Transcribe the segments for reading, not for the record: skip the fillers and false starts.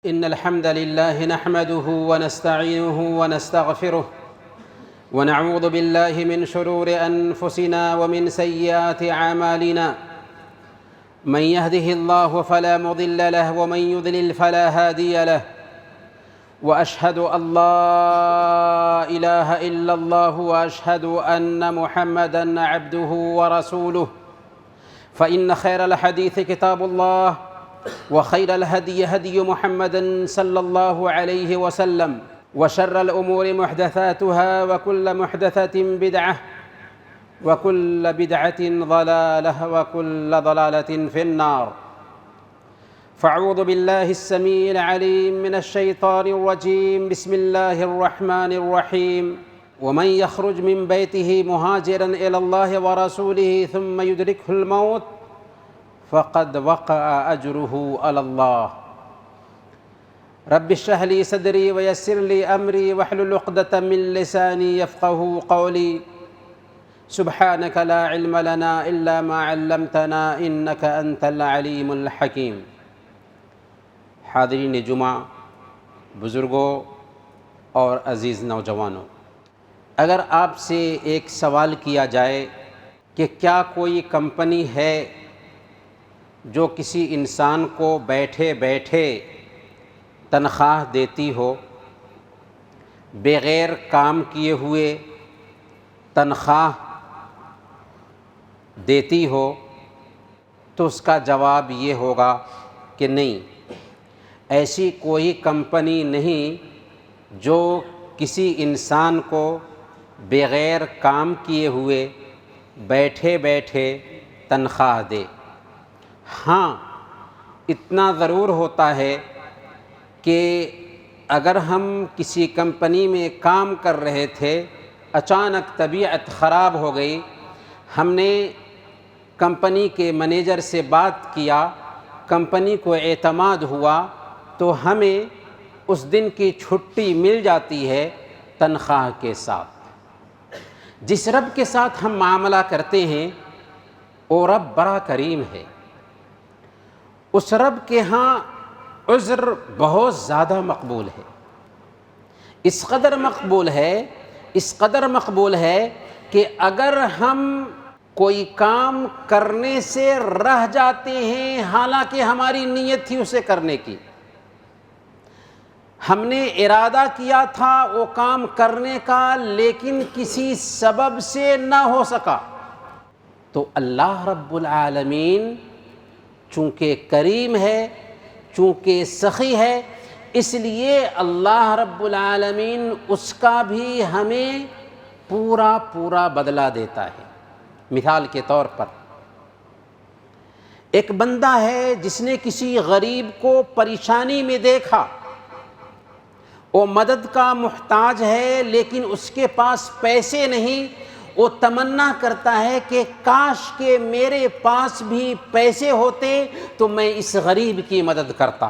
إن الحمد لله نحمده ونستعينه ونستغفره ونعوذ بالله من شرور أنفسنا ومن سيئات أعمالنا. من يهده الله فلا مضل له ومن يضلل فلا هادي له. وأشهد أن لا إله إلا الله وأشهد أن محمدًا عبده ورسوله. فإن خير الحديث كتاب الله وخير الهدي هدي محمد صلى الله عليه وسلم وشر الأمور محدثاتها وكل محدثة بدعة وكل بدعة ضلالة وكل ضلالة في النار. فأعوذ بالله السميع العليم من الشيطان الرجيم. بسم الله الرحمن الرحيم. ومن يخرج من بيته مهاجرا إلى الله ورسوله ثم يدركه الموت فقد وقع أجره على الله. رب اشرح لي صدري ويسر لي أمري واحلل عقدة من لساني يفقهوا قولي. سبحانك لا علم لنا إلا ما علمتنا إنك أنت العليم الحكيم. حاضرین جمعہ، بزرگوں اور عزیز نوجوانوں، اگر آپ سے ایک سوال کیا جائے کہ کیا کوئی کمپنی ہے جو کسی انسان کو بیٹھے بیٹھے تنخواہ دیتی ہو، بغیر کام کیے ہوئے تنخواہ دیتی ہو، تو اس کا جواب یہ ہوگا کہ نہیں، ایسی کوئی کمپنی نہیں جو کسی انسان کو بغیر کام کیے ہوئے بیٹھے بیٹھے تنخواہ دے۔ ہاں، اتنا ضرور ہوتا ہے کہ اگر ہم کسی کمپنی میں کام کر رہے تھے، اچانک طبیعت خراب ہو گئی، ہم نے کمپنی کے مینیجر سے بات کیا، کمپنی کو اعتماد ہوا تو ہمیں اس دن کی چھٹی مل جاتی ہے تنخواہ کے ساتھ۔ جس رب کے ساتھ ہم معاملہ کرتے ہیں وہ رب بڑا کریم ہے۔ اس رب کے ہاں عذر بہت زیادہ مقبول ہے، اس قدر مقبول ہے کہ اگر ہم کوئی کام کرنے سے رہ جاتے ہیں، حالانکہ ہماری نیت تھی اسے کرنے کی، ہم نے ارادہ کیا تھا وہ کام کرنے کا، لیکن کسی سبب سے نہ ہو سکا، تو اللہ رب العالمین چونکہ کریم ہے، چونکہ سخی ہے، اس لیے اللہ رب العالمین اس کا بھی ہمیں پورا بدلہ دیتا ہے۔ مثال کے طور پر ایک بندہ ہے جس نے کسی غریب کو پریشانی میں دیکھا، وہ مدد کا محتاج ہے لیکن اس کے پاس پیسے نہیں، وہ تمنا کرتا ہے کہ کاش کہ میرے پاس بھی پیسے ہوتے تو میں اس غریب کی مدد کرتا۔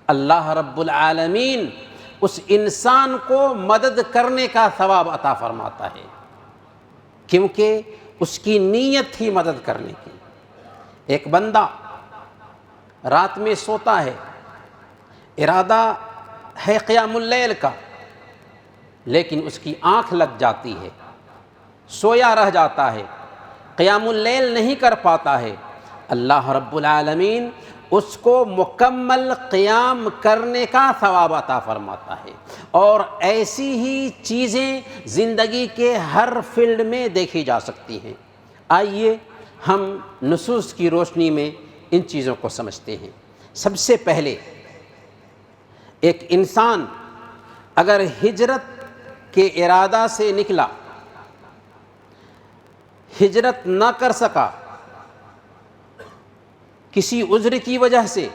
اللہ رب العالمین اس انسان کو مدد کرنے کا ثواب عطا فرماتا ہے، کیونکہ اس کی نیت تھی مدد کرنے کی۔ ایک بندہ رات میں سوتا ہے، ارادہ ہے قیام اللیل کا، لیکن اس کی آنکھ لگ جاتی ہے، سویا رہ جاتا ہے، قیام اللیل نہیں کر پاتا ہے۔ اللہ رب العالمین اس کو مکمل قیام کرنے کا ثواب عطا فرماتا ہے۔ اور ایسی ہی چیزیں زندگی کے ہر فیلڈ میں دیکھی جا سکتی ہیں۔ آئیے ہم نصوص کی روشنی میں ان چیزوں کو سمجھتے ہیں۔ سب سے پہلے ایک انسان اگر ہجرت کے ارادہ سے نکلا، ہجرت نہ کر سکا کسی عذر کی وجہ سے،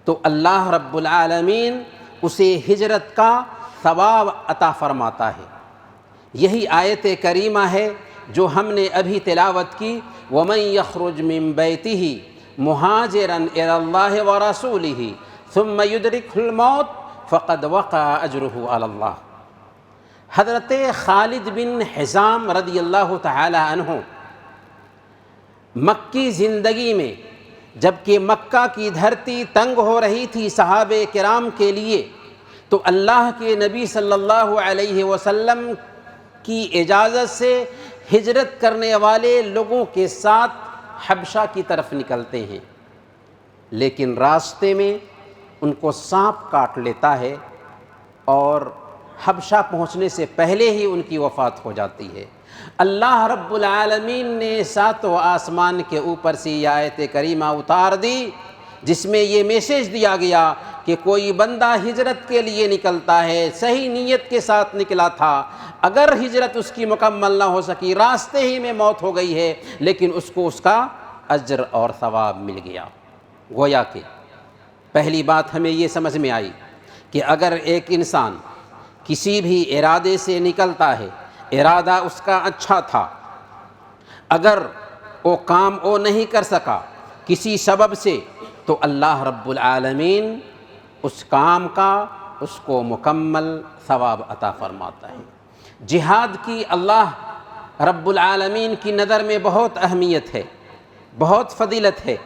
تو اللہ رب العالمین اسے ہجرت کا ثواب عطا فرماتا ہے۔ یہی آیت کریمہ ہے جو ہم نے ابھی تلاوت کی، وَمَن يَخْرُجْ مِن بَيْتِهِ مُهَاجِرًا إِلَى اللَّهِ وَرَسُولِهِ ثُمَّ يُدْرِكْهُ الْمَوْتُ فَقَدْ وَقَعَ أَجْرُهُ عَلَى اللَّهِ۔ حضرت خالد بن حزام رضی اللہ تعالی عنہ مکی زندگی میں جبکہ مکہ کی دھرتی تنگ ہو رہی تھی صحابہ کرام کے لیے، تو اللہ کے نبی صلی اللہ علیہ وسلم کی اجازت سے ہجرت کرنے والے لوگوں کے ساتھ حبشہ کی طرف نکلتے ہیں، لیکن راستے میں ان کو سانپ کاٹ لیتا ہے اور حبشہ پہنچنے سے پہلے ہی ان کی وفات ہو جاتی ہے۔ اللہ رب العالمین نے ساتوں آسمان کے اوپر سے یہ آیت کریمہ اتار دی، جس میں یہ میسیج دیا گیا کہ کوئی بندہ ہجرت کے لیے نکلتا ہے، صحیح نیت کے ساتھ نکلا تھا، اگر ہجرت اس کی مکمل نہ ہو سکی، راستے ہی میں موت ہو گئی ہے، لیکن اس کو اس کا اجر اور ثواب مل گیا۔ گویا کہ پہلی بات ہمیں یہ سمجھ میں آئی کہ اگر ایک انسان کسی بھی ارادے سے نکلتا ہے، ارادہ اس کا اچھا تھا، اگر وہ کام وہ نہیں کر سکا کسی سبب سے، تو اللہ رب العالمین اس کام کا اس کو مکمل ثواب عطا فرماتا ہے۔ جہاد کی اللہ رب العالمین کی نظر میں بہت اہمیت ہے، بہت فضیلت ہے،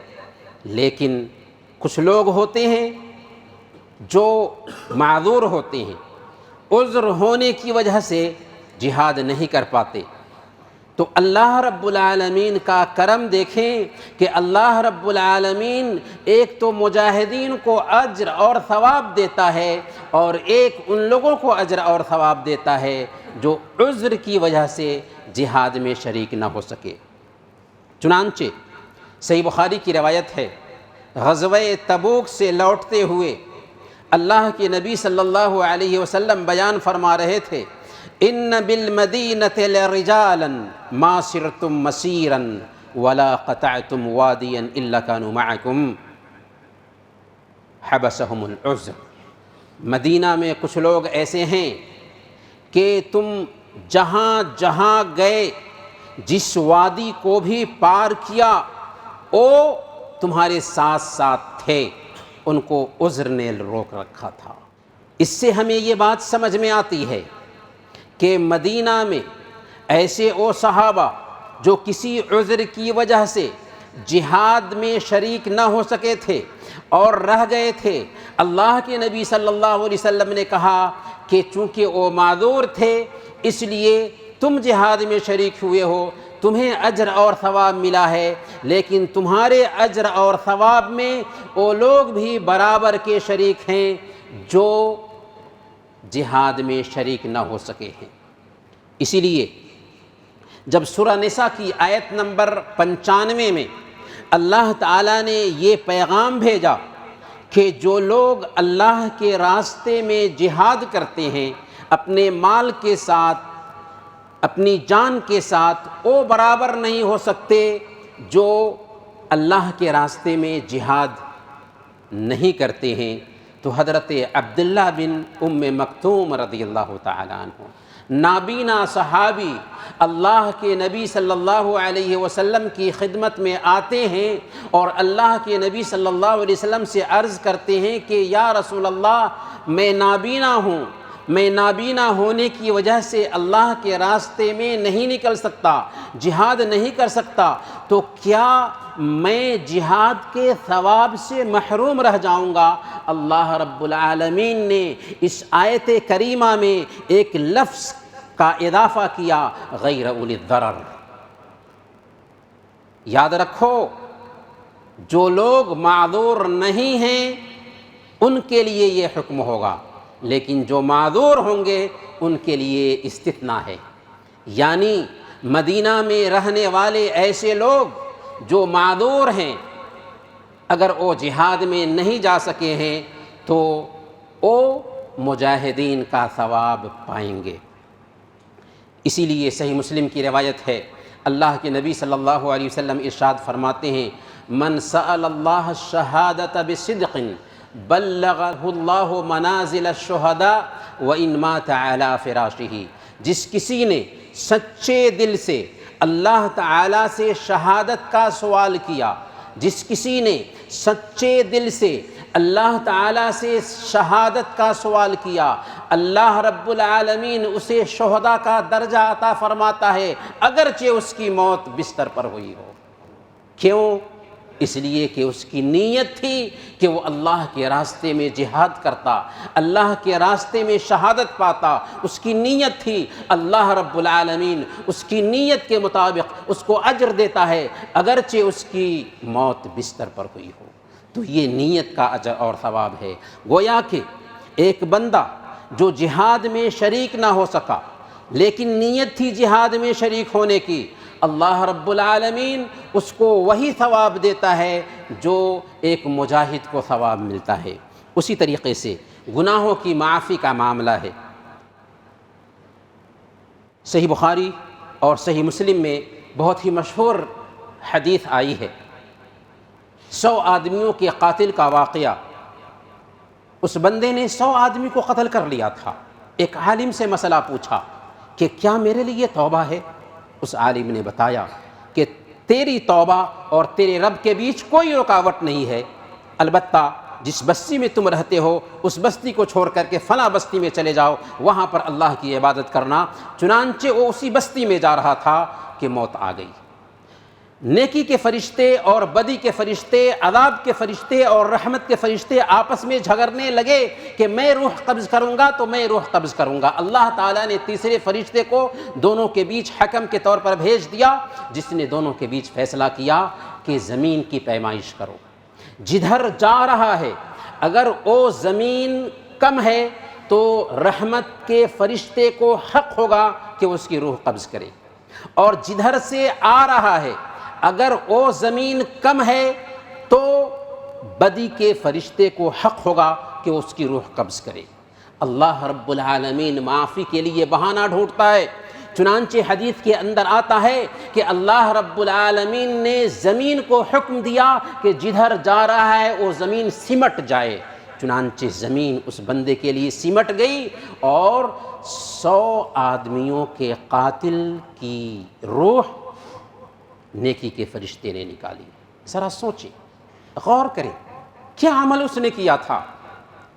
لیکن کچھ لوگ ہوتے ہیں جو معذور ہوتے ہیں، عذر ہونے کی وجہ سے جہاد نہیں کر پاتے، تو اللہ رب العالمین کا کرم دیکھیں کہ اللہ رب العالمین ایک تو مجاہدین کو اجر اور ثواب دیتا ہے، اور ایک ان لوگوں کو اجر اور ثواب دیتا ہے جو عذر کی وجہ سے جہاد میں شریک نہ ہو سکے۔ چنانچہ صحیح بخاری کی روایت ہے، غزوہ تبوک سے لوٹتے ہوئے اللہ کے نبی صلی اللہ علیہ وسلم بیان فرما رہے تھے، ان بالمدینۃ لرجالا ما سرتم مسیرا ولا قطعتم وادیا الا كانوا معکم حبسهم العذر۔ مدینہ میں کچھ لوگ ایسے ہیں کہ تم جہاں جہاں گئے، جس وادی کو بھی پار کیا، وہ تمہارے ساتھ ساتھ تھے، ان کو عذر نے روک رکھا تھا۔ اس سے ہمیں یہ بات سمجھ میں آتی ہے کہ مدینہ میں ایسے وہ صحابہ جو کسی عذر کی وجہ سے جہاد میں شریک نہ ہو سکے تھے اور رہ گئے تھے، اللہ کے نبی صلی اللہ علیہ وسلم نے کہا کہ چونکہ وہ معذور تھے اس لیے تم جہاد میں شریک ہوئے ہو، تمہیں اجر اور ثواب ملا ہے، لیکن تمہارے اجر اور ثواب میں وہ لوگ بھی برابر کے شریک ہیں جو جہاد میں شریک نہ ہو سکے ہیں۔ اسی لیے جب سورہ نساء کی آیت نمبر 95 میں اللہ تعالیٰ نے یہ پیغام بھیجا کہ جو لوگ اللہ کے راستے میں جہاد کرتے ہیں اپنے مال کے ساتھ، اپنی جان کے ساتھ، وہ برابر نہیں ہو سکتے جو اللہ کے راستے میں جہاد نہیں کرتے ہیں، تو حضرت عبداللہ بن ام مکتوم رضی اللہ تعالیٰ عنہ، نابینا صحابی، اللہ کے نبی صلی اللہ علیہ وسلم کی خدمت میں آتے ہیں اور اللہ کے نبی صلی اللہ علیہ وسلم سے عرض کرتے ہیں کہ یا رسول اللہ، میں نابینا ہوں، میں نابینا ہونے کی وجہ سے اللہ کے راستے میں نہیں نکل سکتا، جہاد نہیں کر سکتا، تو کیا میں جہاد کے ثواب سے محروم رہ جاؤں گا؟ اللہ رب العالمین نے اس آیت کریمہ میں ایک لفظ کا اضافہ کیا، غیر اولی الضرر۔ یاد رکھو، جو لوگ معذور نہیں ہیں ان کے لیے یہ حکم ہوگا، لیکن جو معذور ہوں گے ان کے لیے استثناء ہے۔ یعنی مدینہ میں رہنے والے ایسے لوگ جو معذور ہیں، اگر وہ جہاد میں نہیں جا سکے ہیں تو وہ مجاہدین کا ثواب پائیں گے۔ اسی لیے صحیح مسلم کی روایت ہے، اللہ کے نبی صلی اللہ علیہ وسلم ارشاد فرماتے ہیں، من سأل اللہ الشہادۃ بصدق بلغہ اللہ منازل الشہداء وإن مات علی فراشہ۔ جس کسی نے سچے دل سے اللہ تعالیٰ سے شہادت کا سوال کیا، جس کسی نے سچے دل سے اللہ تعالیٰ سے شہادت کا سوال کیا، اللہ رب العالمین اسے شہداء کا درجہ عطا فرماتا ہے، اگرچہ اس کی موت بستر پر ہوئی ہو۔ کیوں؟ اس لیے کہ اس کی نیت تھی کہ وہ اللہ کے راستے میں جہاد کرتا، اللہ کے راستے میں شہادت پاتا۔ اس کی نیت تھی، اللہ رب العالمین اس کی نیت کے مطابق اس کو اجر دیتا ہے، اگرچہ اس کی موت بستر پر ہوئی ہو۔ تو یہ نیت کا اجر اور ثواب ہے۔ گویا کہ ایک بندہ جو جہاد میں شریک نہ ہو سکا لیکن نیت تھی جہاد میں شریک ہونے کی، اللہ رب العالمین اس کو وہی ثواب دیتا ہے جو ایک مجاہد کو ثواب ملتا ہے۔ اسی طریقے سے گناہوں کی معافی کا معاملہ ہے۔ صحیح بخاری اور صحیح مسلم میں بہت ہی مشہور حدیث آئی ہے، 100 آدمیوں کے قاتل کا واقعہ۔ اس بندے نے 100 آدمی کو قتل کر لیا تھا۔ ایک عالم سے مسئلہ پوچھا کہ کیا میرے لیے توبہ ہے؟ اس عالم نے بتایا کہ تیری توبہ اور تیرے رب کے بیچ کوئی رکاوٹ نہیں ہے، البتہ جس بستی میں تم رہتے ہو اس بستی کو چھوڑ کر کے فلاں بستی میں چلے جاؤ، وہاں پر اللہ کی عبادت کرنا۔ چنانچہ وہ اسی بستی میں جا رہا تھا کہ موت آ گئی۔ نیکی کے فرشتے اور بدی کے فرشتے، عذاب کے فرشتے اور رحمت کے فرشتے آپس میں جھگڑنے لگے کہ میں روح قبض کروں گا تو میں روح قبض کروں گا۔ اللہ تعالیٰ نے تیسرے فرشتے کو دونوں کے بیچ حکم کے طور پر بھیج دیا، جس نے دونوں کے بیچ فیصلہ کیا کہ زمین کی پیمائش کرو۔ جدھر جا رہا ہے اگر وہ زمین کم ہے تو رحمت کے فرشتے کو حق ہوگا کہ اس کی روح قبض کرے، اور جدھر سے آ رہا ہے اگر وہ زمین کم ہے تو بدی کے فرشتے کو حق ہوگا کہ اس کی روح قبض کرے۔ اللہ رب العالمین معافی کے لیے بہانہ ڈھونڈتا ہے۔ چنانچہ حدیث کے اندر آتا ہے کہ اللہ رب العالمین نے زمین کو حکم دیا کہ جدھر جا رہا ہے وہ زمین سمٹ جائے۔ چنانچہ زمین اس بندے کے لیے سمٹ گئی اور 100 آدمیوں کے قاتل کی روح نیکی کے فرشتے نے نکالی۔ ذرا سوچیں، غور کریں، کیا عمل اس نے کیا تھا؟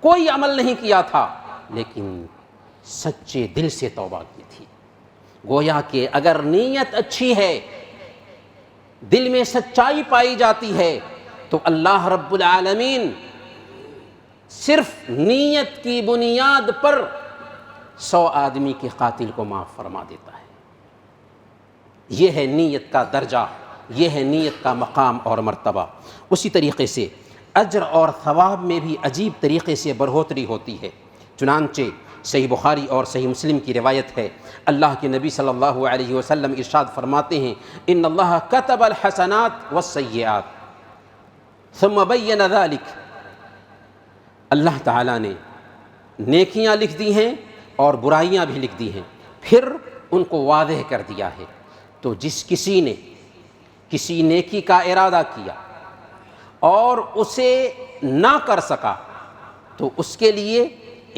کوئی عمل نہیں کیا تھا، لیکن سچے دل سے توبہ کی تھی۔ گویا کہ اگر نیت اچھی ہے، دل میں سچائی پائی جاتی ہے، تو اللہ رب العالمین صرف نیت کی بنیاد پر 100 آدمی کے قاتل کو معاف فرما دیتا ہے۔ یہ ہے نیت کا درجہ، یہ ہے نیت کا مقام اور مرتبہ۔ اسی طریقے سے اجر اور ثواب میں بھی عجیب طریقے سے بڑھوتری ہوتی ہے۔ چنانچہ صحیح بخاری اور صحیح مسلم کی روایت ہے، اللہ کے نبی صلی اللہ علیہ وسلم ارشاد فرماتے ہیں، ان اللہ کتب الحسنات والسیئات ثم بین ذلک۔ اللہ تعالیٰ نے نیکیاں لکھ دی ہیں اور برائیاں بھی لکھ دی ہیں، پھر ان کو واضح کر دیا ہے۔ تو جس کسی نے کسی نیکی کا ارادہ کیا اور اسے نہ کر سکا تو اس کے لیے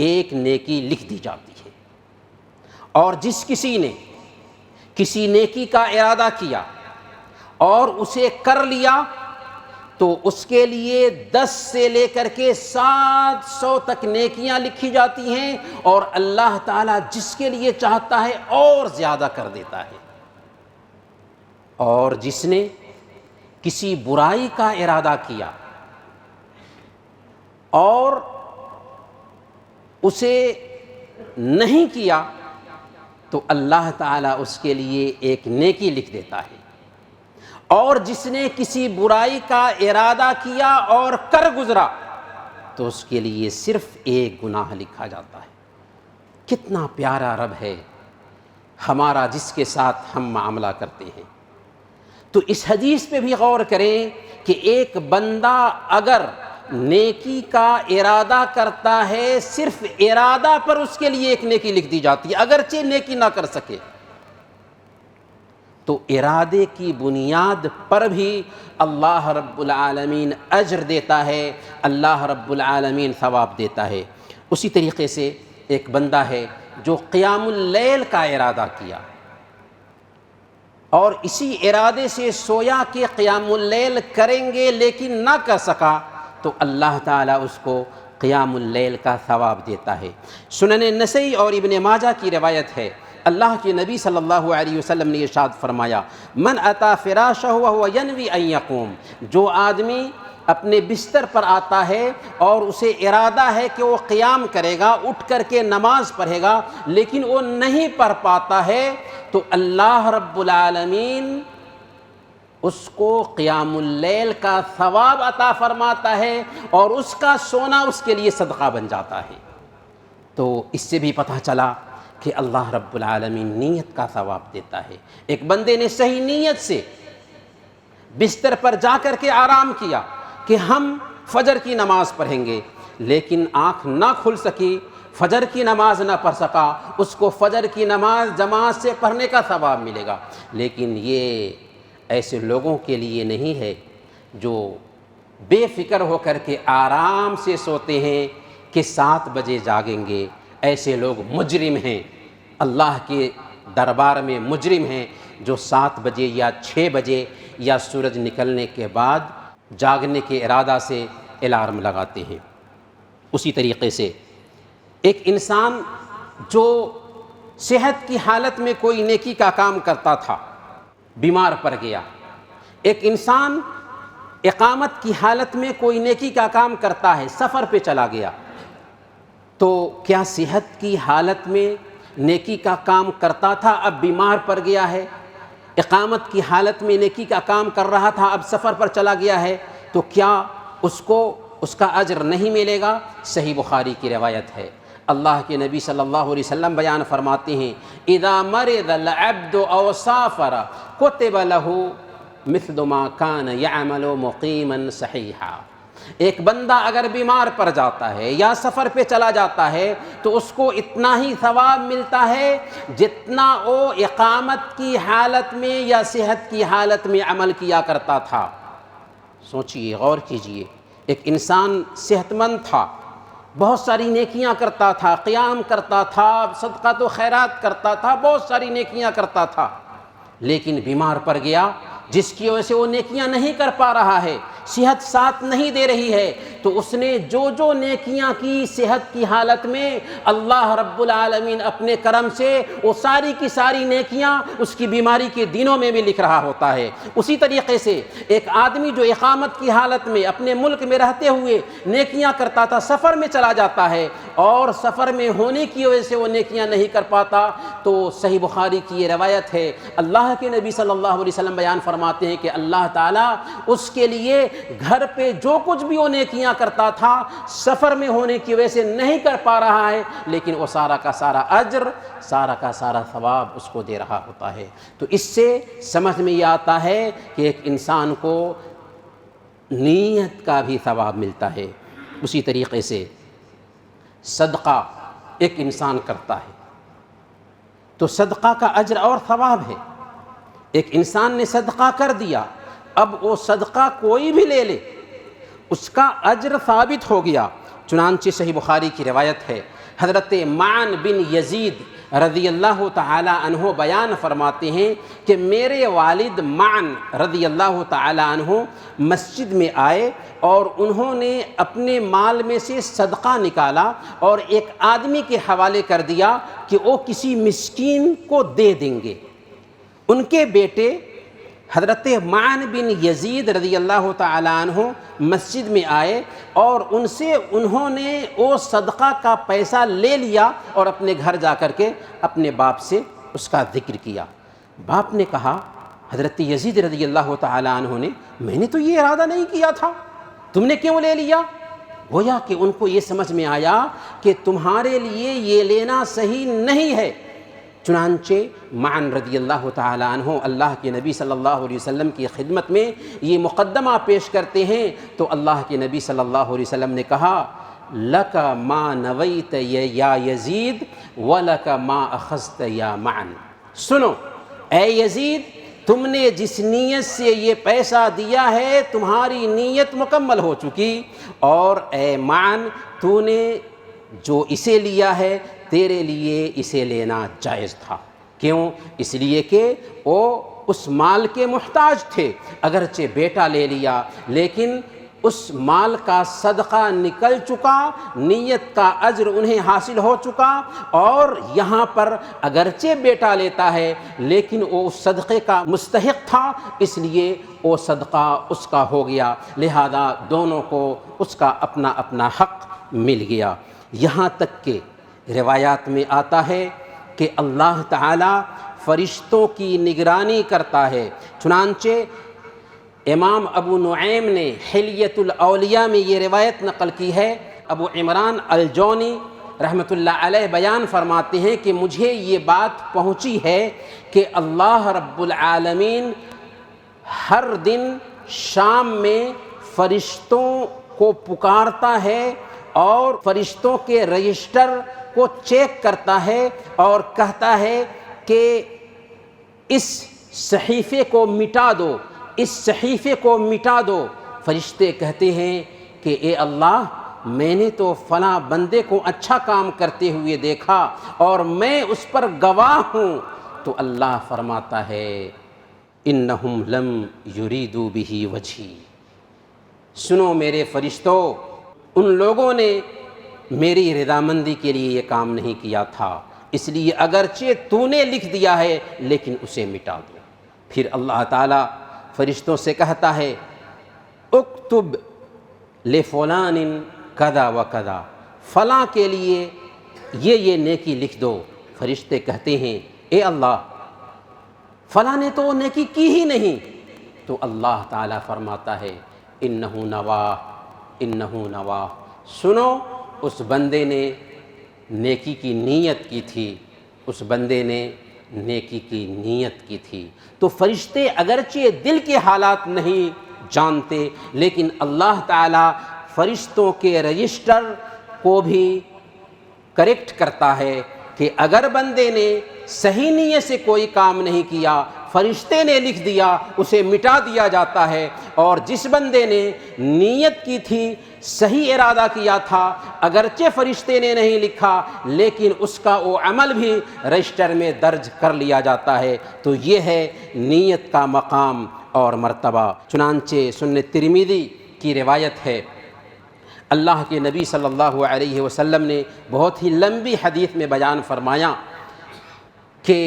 ایک نیکی لکھ دی جاتی ہے، اور جس کسی نے کسی نیکی کا ارادہ کیا اور اسے کر لیا تو اس کے لیے 10 سے لے کر کے 700 تک نیکیاں لکھی جاتی ہیں، اور اللہ تعالیٰ جس کے لیے چاہتا ہے اور زیادہ کر دیتا ہے۔ اور جس نے کسی برائی کا ارادہ کیا اور اسے نہیں کیا تو اللہ تعالیٰ اس کے لیے ایک نیکی لکھ دیتا ہے، اور جس نے کسی برائی کا ارادہ کیا اور کر گزرا تو اس کے لیے صرف ایک گناہ لکھا جاتا ہے۔ کتنا پیارا رب ہے ہمارا جس کے ساتھ ہم معاملہ کرتے ہیں۔ تو اس حدیث پہ بھی غور کریں کہ ایک بندہ اگر نیکی کا ارادہ کرتا ہے، صرف ارادہ پر اس کے لیے ایک نیکی لکھ دی جاتی ہے، اگرچہ نیکی نہ کر سکے تو ارادے کی بنیاد پر بھی اللہ رب العالمین اجر دیتا ہے، اللہ رب العالمین ثواب دیتا ہے۔ اسی طریقے سے ایک بندہ ہے جو قیام اللیل کا ارادہ کیا اور اسی ارادے سے سویا کہ قیام اللیل کریں گے لیکن نہ کر سکا تو اللہ تعالیٰ اس کو قیام اللیل کا ثواب دیتا ہے۔ سنن نسائی اور ابن ماجہ کی روایت ہے، اللہ کے نبی صلی اللہ علیہ وسلم نے ارشاد فرمایا من اتا فراشہ وهو ينوي ان يقوم، جو آدمی اپنے بستر پر آتا ہے اور اسے ارادہ ہے کہ وہ قیام کرے گا، اٹھ کر کے نماز پڑھے گا، لیکن وہ نہیں پڑھ پاتا ہے، تو اللہ رب العالمین اس کو قیام اللیل کا ثواب عطا فرماتا ہے اور اس کا سونا اس کے لیے صدقہ بن جاتا ہے۔ تو اس سے بھی پتہ چلا کہ اللہ رب العالمین نیت کا ثواب دیتا ہے۔ ایک بندے نے صحیح نیت سے بستر پر جا کر کے آرام کیا کہ ہم فجر کی نماز پڑھیں گے، لیکن آنکھ نہ کھل سکی، فجر کی نماز نہ پڑھ سکا، اس کو فجر کی نماز جماعت سے پڑھنے کا ثواب ملے گا۔ لیکن یہ ایسے لوگوں کے لیے نہیں ہے جو بے فکر ہو کر کے آرام سے سوتے ہیں کہ 7 بجے جاگیں گے۔ ایسے لوگ مجرم ہیں، اللہ کے دربار میں مجرم ہیں، جو 7 بجے یا 6 بجے یا سورج نکلنے کے بعد جاگنے کے ارادہ سے الارم لگاتے ہیں۔ اسی طریقے سے ایک انسان جو صحت کی حالت میں کوئی نیکی کا کام کرتا تھا، بیمار پڑ گیا۔ ایک انسان اقامت کی حالت میں کوئی نیکی کا کام کرتا ہے، سفر پہ چلا گیا، تو کیا صحت کی حالت میں نیکی کا کام کرتا تھا، اب بیمار پڑ گیا ہے؟ اقامت کی حالت میں نیکی کا کام کر رہا تھا، اب سفر پر چلا گیا ہے، تو کیا اس کو اس کا اجر نہیں ملے گا؟ صحیح بخاری کی روایت ہے، اللہ کے نبی صلی اللہ علیہ وسلم بیان فرماتے ہیں اذا مرض العبد او سافر كتب له مثل ما كان يعمل مقيما صحيحا۔ ایک بندہ اگر بیمار پڑ جاتا ہے یا سفر پہ چلا جاتا ہے تو اس کو اتنا ہی ثواب ملتا ہے جتنا وہ اقامت کی حالت میں یا صحت کی حالت میں عمل کیا کرتا تھا۔ سوچئے، غور کیجئے، ایک انسان صحت مند تھا، بہت ساری نیکیاں کرتا تھا، قیام کرتا تھا، صدقہ و خیرات کرتا تھا، بہت ساری نیکیاں کرتا تھا، لیکن بیمار پڑ گیا، جس کی وجہ سے وہ نیکیاں نہیں کر پا رہا ہے، صحت ساتھ نہیں دے رہی ہے، تو اس نے جو نیکیاں کی صحت کی حالت میں، اللہ رب العالمین اپنے کرم سے وہ ساری کی ساری نیکیاں اس کی بیماری کے دنوں میں بھی لکھ رہا ہوتا ہے۔ اسی طریقے سے ایک آدمی جو اقامت کی حالت میں اپنے ملک میں رہتے ہوئے نیکیاں کرتا تھا، سفر میں چلا جاتا ہے اور سفر میں ہونے کی وجہ سے وہ نیکیاں نہیں کر پاتا، تو صحیح بخاری کی یہ روایت ہے، اللہ کے نبی صلی اللہ علیہ وسلم بیان فرماتے ہیں کہ اللہ تعالیٰ اس کے لیے گھر پہ جو کچھ بھی وہ نیکیاں کرتا تھا، سفر میں ہونے کی وجہ سے نہیں کر پا رہا ہے، لیکن وہ سارا کا سارا اجر، سارا کا سارا ثواب اس کو دے رہا ہوتا ہے۔ تو اس سے سمجھ میں یہ آتا ہے کہ ایک انسان کو نیت کا بھی ثواب ملتا ہے۔ اسی طریقے سے صدقہ ایک انسان کرتا ہے تو صدقہ کا اجر اور ثواب ہے۔ ایک انسان نے صدقہ کر دیا، اب وہ صدقہ کوئی بھی لے لے، اس کا اجر ثابت ہو گیا۔ چنانچہ صحیح بخاری کی روایت ہے، حضرت معن بن یزید رضی اللہ تعالی عنہ بیان فرماتے ہیں کہ میرے والد معن رضی اللہ تعالی عنہ مسجد میں آئے اور انہوں نے اپنے مال میں سے صدقہ نکالا اور ایک آدمی کے حوالے کر دیا کہ وہ کسی مسکین کو دے دیں گے۔ ان کے بیٹے حضرت معن بن یزید رضی اللہ تعالی عنہ مسجد میں آئے اور ان سے انہوں نے وہ صدقہ کا پیسہ لے لیا اور اپنے گھر جا کر کے اپنے باپ سے اس کا ذکر کیا۔ باپ نے کہا حضرت یزید رضی اللہ تعالی عنہ نے، میں نے تو یہ ارادہ نہیں کیا تھا، تم نے کیوں لے لیا؟ گویا کہ ان کو یہ سمجھ میں آیا کہ تمہارے لیے یہ لینا صحیح نہیں ہے۔ چنانچہ معن رضی اللہ تعالی عنہ اللہ کے نبی صلی اللہ علیہ وسلم کی خدمت میں یہ مقدمہ پیش کرتے ہیں، تو اللہ کے نبی صلی اللہ علیہ وسلم نے کہا لَكَ مَا نَوَيْتَ یا یزید وَلَكَ مَا أَخَذْتَ یا معن۔ سنو اے یزید، تم نے جس نیت سے یہ پیسہ دیا ہے تمہاری نیت مکمل ہو چکی، اور اے معن تو نے جو اسے لیا ہے تیرے لیے اسے لینا جائز تھا۔ کیوں؟ اس لیے کہ وہ اس مال کے محتاج تھے، اگرچہ بیٹا لے لیا لیکن اس مال کا صدقہ نکل چکا، نیت کا اجر انہیں حاصل ہو چکا، اور یہاں پر اگرچہ بیٹا لیتا ہے لیکن وہ اس صدقے کا مستحق تھا، اس لیے وہ صدقہ اس کا ہو گیا، لہذا دونوں کو اس کا اپنا اپنا حق مل گیا۔ یہاں تک کہ روایات میں آتا ہے کہ اللہ تعالی فرشتوں کی نگرانی کرتا ہے۔ چنانچہ امام ابو نعیم نے حلیۃ الاولیاء میں یہ روایت نقل کی ہے، ابو عمران الجونی رحمۃ اللہ علیہ بیان فرماتے ہیں کہ مجھے یہ بات پہنچی ہے کہ اللہ رب العالمین ہر دن شام میں فرشتوں کو پکارتا ہے اور فرشتوں کے رجسٹر کو چیک کرتا ہے اور کہتا ہے کہ اس صحیفے کو مٹا دو، اس صحیفے کو مٹا دو۔ فرشتے کہتے ہیں کہ اے اللہ، میں نے تو فلاں بندے کو اچھا کام کرتے ہوئے دیکھا اور میں اس پر گواہ ہوں، تو اللہ فرماتا ہے انہم لم یریدوا بہ وجہی، سنو میرے فرشتوں، ان لوگوں نے میری رضامندی کے لیے یہ کام نہیں کیا تھا، اس لیے اگرچہ تو نے لکھ دیا ہے لیکن اسے مٹا دو۔ پھر اللہ تعالیٰ فرشتوں سے کہتا ہے اکتب لفلان کذا و کذا، فلاں کے لیے یہ نیکی لکھ دو۔ فرشتے کہتے ہیں اے اللہ، فلاں نے تو وہ نیکی کی ہی نہیں، تو اللہ تعالیٰ فرماتا ہے انہ نواہ، انہ نواہ، سنو اس بندے نے نیکی کی نیت کی تھی، اس بندے نے نیکی کی نیت کی تھی۔ تو فرشتے اگرچہ دل کے حالات نہیں جانتے لیکن اللہ تعالیٰ فرشتوں کے رجسٹر کو بھی کریکٹ کرتا ہے کہ اگر بندے نے صحیح نیت سے کوئی کام نہیں کیا، فرشتے نے لکھ دیا، اسے مٹا دیا جاتا ہے، اور جس بندے نے نیت کی تھی، صحیح ارادہ کیا تھا، اگرچہ فرشتے نے نہیں لکھا لیکن اس کا وہ عمل بھی رجسٹر میں درج کر لیا جاتا ہے۔ تو یہ ہے نیت کا مقام اور مرتبہ۔ چنانچہ سنن ترمذی کی روایت ہے، اللہ کے نبی صلی اللہ علیہ وسلم نے بہت ہی لمبی حدیث میں بیان فرمایا کہ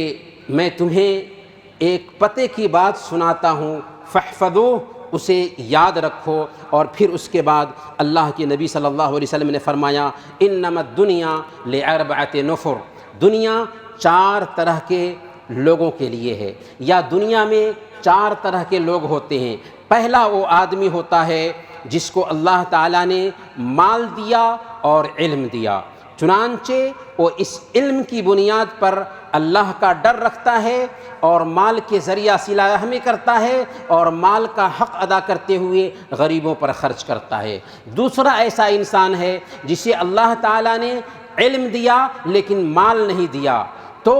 میں تمہیں ایک پتے کی بات سناتا ہوں، فاحفظوہ، اسے یاد رکھو۔ اور پھر اس کے بعد اللہ کے نبی صلی اللہ علیہ وسلم نے فرمایا انما الدنیا لاربعۃ نفر، دنیا 4 طرح کے لوگوں کے لیے ہے، یا دنیا میں 4 طرح کے لوگ ہوتے ہیں۔ پہلا وہ آدمی ہوتا ہے جس کو اللہ تعالیٰ نے مال دیا اور علم دیا، چنانچہ وہ اس علم کی بنیاد پر اللہ کا ڈر رکھتا ہے اور مال کے ذریعہ صلہ رحمی کرتا ہے اور مال کا حق ادا کرتے ہوئے غریبوں پر خرچ کرتا ہے۔ دوسرا ایسا انسان ہے جسے اللہ تعالیٰ نے علم دیا لیکن مال نہیں دیا، تو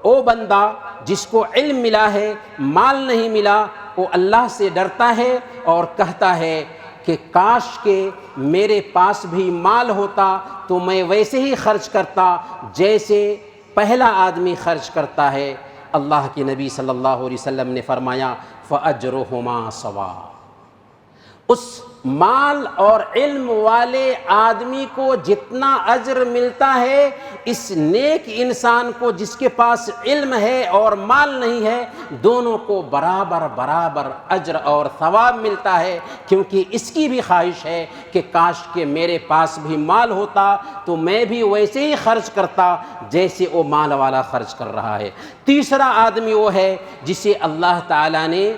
وہ بندہ جس کو علم ملا ہے مال نہیں ملا، وہ اللہ سے ڈرتا ہے اور کہتا ہے کہ کاش کہ میرے پاس بھی مال ہوتا تو میں ویسے ہی خرچ کرتا جیسے پہلا آدمی خرچ کرتا ہے۔ اللہ کے نبی صلی اللہ علیہ وسلم نے فرمایا فَأَجْرُهُمَا سَوَاءٌ، اس مال اور علم والے آدمی کو جتنا اجر ملتا ہے، اس نیک انسان کو جس کے پاس علم ہے اور مال نہیں ہے، دونوں کو برابر برابر اجر اور ثواب ملتا ہے، کیونکہ اس کی بھی خواہش ہے کہ کاش کہ میرے پاس بھی مال ہوتا تو میں بھی ویسے ہی خرچ کرتا جیسے وہ مال والا خرچ کر رہا ہے۔ تیسرا آدمی وہ ہے جسے اللہ تعالیٰ نے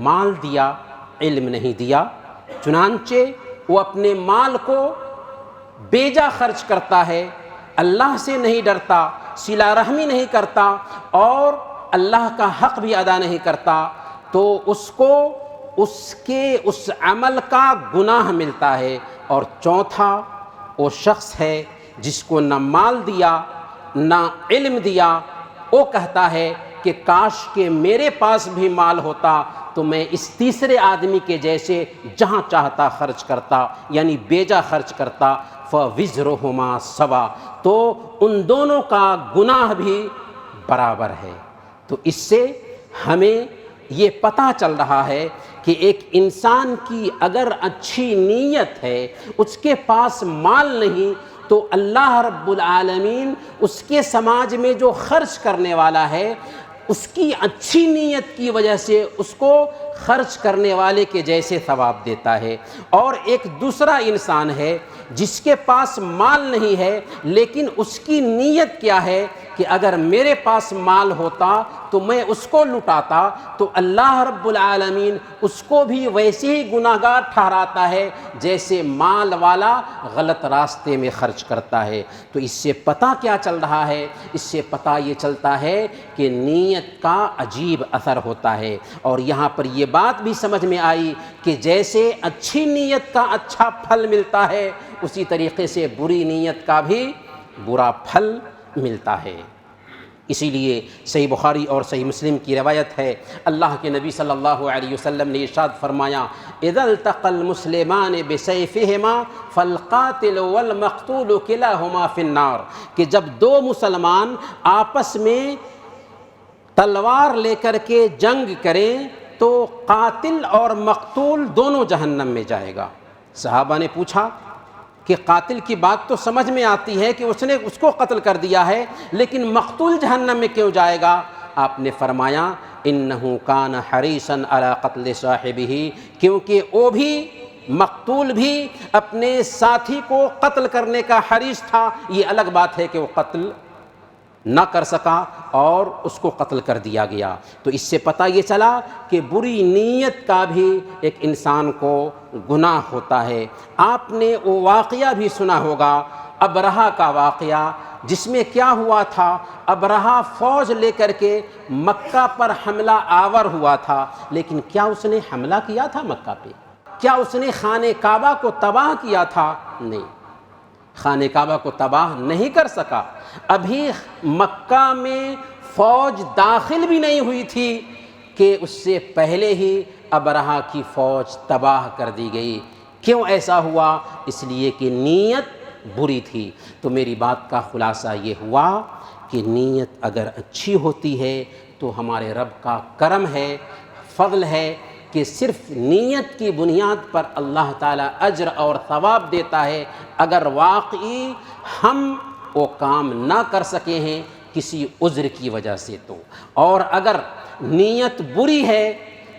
مال دیا، علم نہیں دیا، چنانچہ وہ اپنے مال کو بیجا خرچ کرتا ہے، اللہ سے نہیں ڈرتا، صلہ رحمی نہیں کرتا اور اللہ کا حق بھی ادا نہیں کرتا، تو اس کو اس کے اس عمل کا گناہ ملتا ہے۔ اور چوتھا وہ شخص ہے جس کو نہ مال دیا نہ علم دیا، وہ کہتا ہے کہ کاش کہ میرے پاس بھی مال ہوتا تو میں اس تیسرے آدمی کے جیسے جہاں چاہتا خرچ کرتا، یعنی بیجا خرچ کرتا۔ فَوِزْرُهُمَا سَوَاءٌ، تو ان دونوں کا گناہ بھی برابر ہے۔ تو اس سے ہمیں یہ پتہ چل رہا ہے کہ ایک انسان کی اگر اچھی نیت ہے، اس کے پاس مال نہیں، تو اللہ رب العالمین اس کے سماج میں جو خرچ کرنے والا ہے، اس کی اچھی نیت کی وجہ سے اس کو خرچ کرنے والے کے جیسے ثواب دیتا ہے۔ اور ایک دوسرا انسان ہے جس کے پاس مال نہیں ہے، لیکن اس کی نیت کیا ہے کہ اگر میرے پاس مال ہوتا تو میں اس کو لٹاتا، تو اللہ رب العالمین اس کو بھی ویسے ہی گناہگار ٹھہراتا ہے جیسے مال والا غلط راستے میں خرچ کرتا ہے۔ تو اس سے پتہ کیا چل رہا ہے؟ اس سے پتہ یہ چلتا ہے کہ نیت کا عجیب اثر ہوتا ہے۔ اور یہاں پر یہ بات بھی سمجھ میں آئی کہ جیسے اچھی نیت کا اچھا پھل ملتا ہے، اسی طریقے سے بری نیت کا بھی برا پھل ملتا ہے۔ اسی لیے صحیح بخاری اور صحیح مسلم کی روایت ہے، اللہ کے نبی صلی اللہ علیہ وسلم نے ارشاد فرمایا، اذا التقى المسلمان بسيفهما فالقاتل والمقتول كلاهما في النار، کہ جب دو مسلمان آپس میں تلوار لے کر کے جنگ کریں تو قاتل اور مقتول دونوں جہنم میں جائے گا۔ صحابہ نے پوچھا کہ قاتل کی بات تو سمجھ میں آتی ہے کہ اس نے اس کو قتل کر دیا ہے، لیکن مقتول جہنم میں کیوں جائے گا؟ آپ نے فرمایا، انہ کان حریصا علی قتل صاحبہ، کیونکہ وہ بھی، مقتول بھی اپنے ساتھی کو قتل کرنے کا حریص تھا۔ یہ الگ بات ہے کہ وہ قتل نہ کر سکا اور اس کو قتل کر دیا گیا۔ تو اس سے پتہ یہ چلا کہ بری نیت کا بھی ایک انسان کو گناہ ہوتا ہے۔ آپ نے وہ واقعہ بھی سنا ہوگا، ابرہہ کا واقعہ، جس میں کیا ہوا تھا؟ ابرہہ فوج لے کر کے مکہ پر حملہ آور ہوا تھا، لیکن کیا اس نے حملہ کیا تھا مکہ پہ؟ کیا اس نے خانہ کعبہ کو تباہ کیا تھا؟ نہیں، خانہ کعبہ کو تباہ نہیں کر سکا۔ ابھی مکہ میں فوج داخل بھی نہیں ہوئی تھی کہ اس سے پہلے ہی ابرہہ کی فوج تباہ کر دی گئی۔ کیوں ایسا ہوا؟ اس لیے کہ نیت بری تھی۔ تو میری بات کا خلاصہ یہ ہوا کہ نیت اگر اچھی ہوتی ہے تو ہمارے رب کا کرم ہے، فضل ہے کہ صرف نیت کی بنیاد پر اللہ تعالیٰ اجر اور ثواب دیتا ہے۔ اگر واقعی ہم وہ کام نہ کر سکے ہیں کسی عذر کی وجہ سے تو، اور اگر نیت بری ہے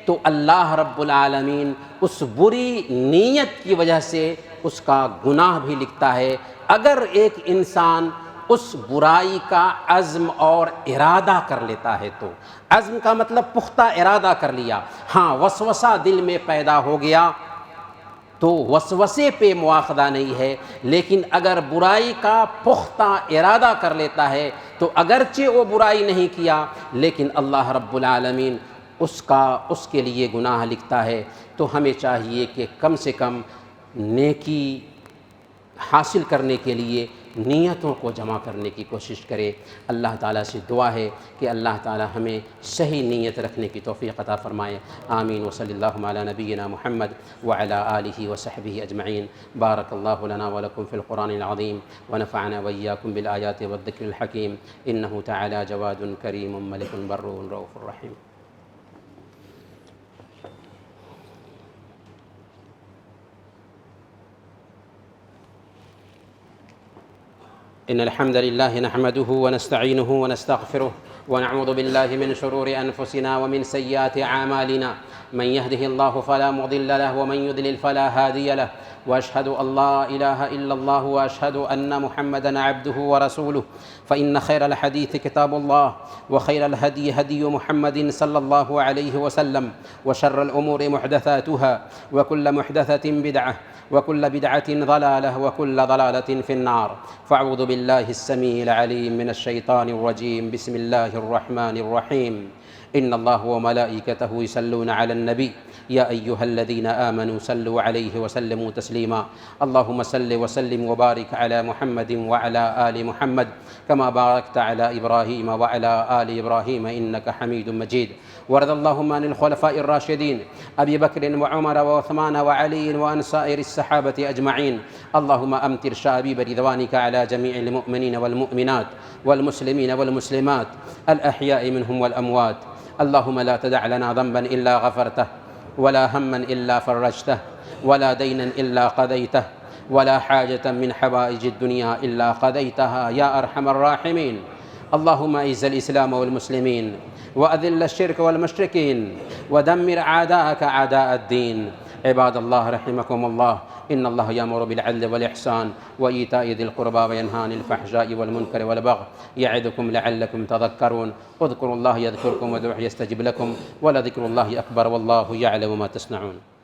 تو اللہ رب العالمین اس بری نیت کی وجہ سے اس کا گناہ بھی لکھتا ہے۔ اگر ایک انسان اس برائی کا عزم اور ارادہ کر لیتا ہے تو، عزم کا مطلب پختہ ارادہ کر لیا، ہاں وسوسہ دل میں پیدا ہو گیا تو وسوسے پہ مواخذہ نہیں ہے، لیکن اگر برائی کا پختہ ارادہ کر لیتا ہے تو اگرچہ وہ برائی نہیں کیا لیکن اللہ رب العالمین اس کے لیے گناہ لکھتا ہے۔ تو ہمیں چاہیے کہ کم سے کم نیکی حاصل کرنے کے لیے نیتوں کو جمع کرنے کی کوشش کرے۔ اللہ تعالیٰ سے دعا ہے کہ اللہ تعالیٰ ہمیں صحیح نیت رکھنے کی توفیق عطا فرمائے۔ آمین وصلی اللہ علی نبینا محمد وعلی آلہ وصحبہ اجمعین۔ بارک اللہ لنا ولکم فی القرآن العظیم ونفعنا وإیاکم بالآیات والذکر الحکیم، انہ تعالی جواد کریم ملک بر رؤوف رحیم۔ إن الحمد لله نحمده ونستعينه ونستغفره ونعوذ بالله من شرور أنفسنا ومن سيئات أعمالنا، من يهده الله فلا مضل له ومن يضلل فلا هادي له، وأشهد أن لا إله إلا الله وأشهد أن محمدًا عبده ورسوله، فإن خير الحديث كتاب الله وخير الهدي هدي محمد صلى الله عليه وسلم، وشر الأمور محدثاتها وكل محدثة بدعة وكل بدعة ضلالة وكل ضلالة في النار، فأعوذ بالله السميع العليم من الشيطان الرجيم، بسم الله الرحمن الرحيم، إن الله وملائكته يصلون على النبي يا أيها الذين آمنوا صلوا عليه وسلموا تسليما، اللهم صل وسلم وبارك على محمد وعلى آل محمد كما باركت على إبراهيم وعلى آل إبراهيم إنك حميد مجيد، وارض اللهم عن الخلفاء الراشدين أبي بكر وعمر وعثمان وعلي وعن سائر الصحابة أجمعين، اللهم أمطر شابيب رضوانك على جميع المؤمنين والمؤمنات والمسلمين والمسلمات الأحياء منهم والأموات، اللهم لا تدع لنا ذنبا إلا غفرته ولا هما إلا فرجته، ولا دينا إلا قضيته، ولا حاجة من حوائج الدنيا إلا قضيتها يا أرحم الراحمين. اللهم أعز الإسلام والمسلمين، وأذل الشرك والمشركين، ودمر أعداءك أعداء الدين. عباد الله رحمكم الله، إن الله يأمر بالعدل والإحسان وإيتاء ذي القربى وينهى عن الفحشاء والمنكر والبغي يعظكم لعلكم تذكرون. اذكروا الله يذكركم وادعوه يستجب لكم، ولذكر الله أكبر والله يعلم ما تصنعون.